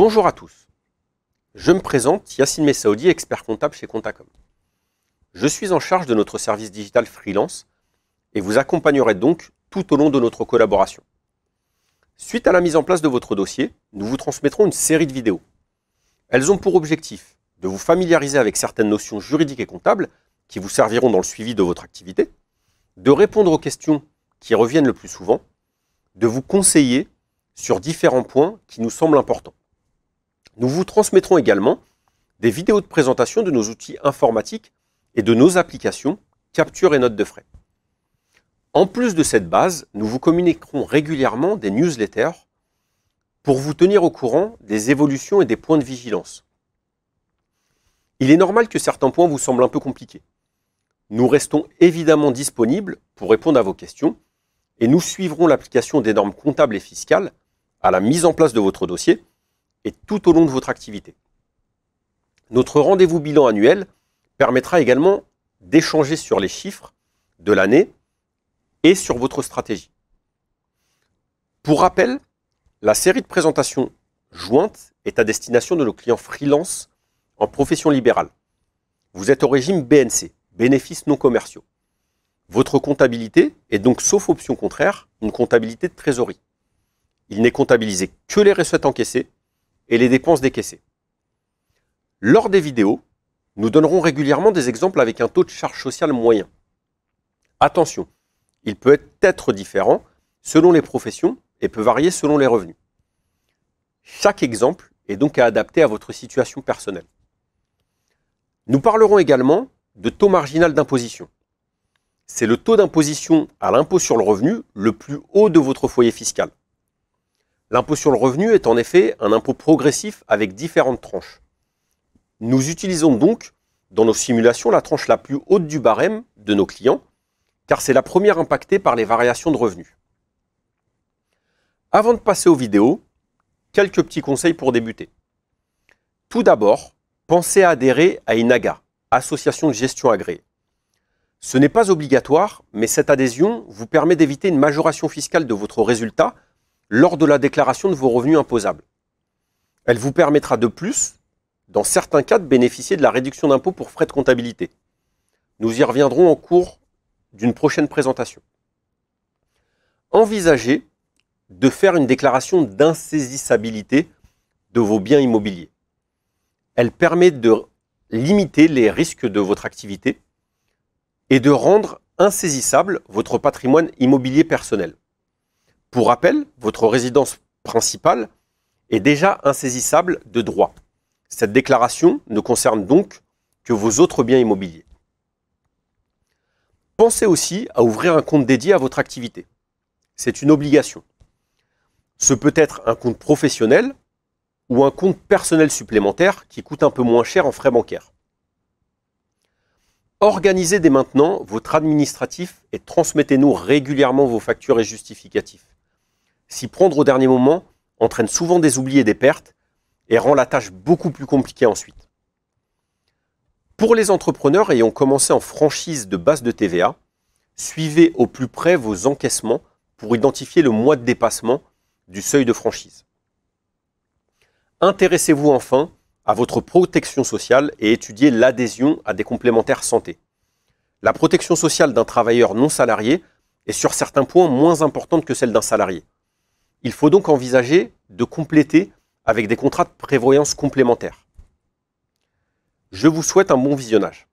Bonjour à tous, je me présente Yacine Messaoudi, expert comptable chez Comptacom. Je suis en charge de notre service digital freelance et vous accompagnerai donc tout au long de notre collaboration. Suite à la mise en place de votre dossier, nous vous transmettrons une série de vidéos. Elles ont pour objectif de vous familiariser avec certaines notions juridiques et comptables qui vous serviront dans le suivi de votre activité, de répondre aux questions qui reviennent le plus souvent, de vous conseiller sur différents points qui nous semblent importants. Nous vous transmettrons également des vidéos de présentation de nos outils informatiques et de nos applications capture et notes de frais. En plus de cette base, nous vous communiquerons régulièrement des newsletters pour vous tenir au courant des évolutions et des points de vigilance. Il est normal que certains points vous semblent un peu compliqués. Nous restons évidemment disponibles pour répondre à vos questions et nous suivrons l'application des normes comptables et fiscales à la mise en place de votre dossier et tout au long de votre activité. Notre rendez-vous bilan annuel permettra également d'échanger sur les chiffres de l'année et sur votre stratégie. Pour rappel, la série de présentations jointes est à destination de nos clients freelance en profession libérale. Vous êtes au régime BNC, bénéfices non commerciaux. Votre comptabilité est donc, sauf option contraire, une comptabilité de trésorerie. Il n'est comptabilisé que les recettes encaissées et les dépenses décaissées. Lors des vidéos, nous donnerons régulièrement des exemples avec un taux de charge sociale moyen. Attention, il peut être différent selon les professions et peut varier selon les revenus. Chaque exemple est donc à adapter à votre situation personnelle. Nous parlerons également de taux marginal d'imposition. C'est le taux d'imposition à l'impôt sur le revenu le plus haut de votre foyer fiscal. L'impôt sur le revenu est en effet un impôt progressif avec différentes tranches. Nous utilisons donc dans nos simulations la tranche la plus haute du barème de nos clients, car c'est la première impactée par les variations de revenus. Avant de passer aux vidéos, quelques petits conseils pour débuter. Tout d'abord, pensez à adhérer à une AGA, Association de gestion agréée. Ce n'est pas obligatoire, mais cette adhésion vous permet d'éviter une majoration fiscale de votre résultat lors de la déclaration de vos revenus imposables. Elle vous permettra de plus, dans certains cas, de bénéficier de la réduction d'impôt pour frais de comptabilité. Nous y reviendrons au cours d'une prochaine présentation. Envisagez de faire une déclaration d'insaisissabilité de vos biens immobiliers. Elle permet de limiter les risques de votre activité et de rendre insaisissable votre patrimoine immobilier personnel. Pour rappel, votre résidence principale est déjà insaisissable de droit. Cette déclaration ne concerne donc que vos autres biens immobiliers. Pensez aussi à ouvrir un compte dédié à votre activité. C'est une obligation. Ce peut être un compte professionnel ou un compte personnel supplémentaire qui coûte un peu moins cher en frais bancaires. Organisez dès maintenant votre administratif et transmettez-nous régulièrement vos factures et justificatifs. S'y prendre au dernier moment entraîne souvent des oublis et des pertes et rend la tâche beaucoup plus compliquée ensuite. Pour les entrepreneurs ayant commencé en franchise de base de TVA, suivez au plus près vos encaissements pour identifier le mois de dépassement du seuil de franchise. Intéressez-vous enfin à votre protection sociale et étudiez l'adhésion à des complémentaires santé. La protection sociale d'un travailleur non salarié est sur certains points moins importante que celle d'un salarié. Il faut donc envisager de compléter avec des contrats de prévoyance complémentaires. Je vous souhaite un bon visionnage.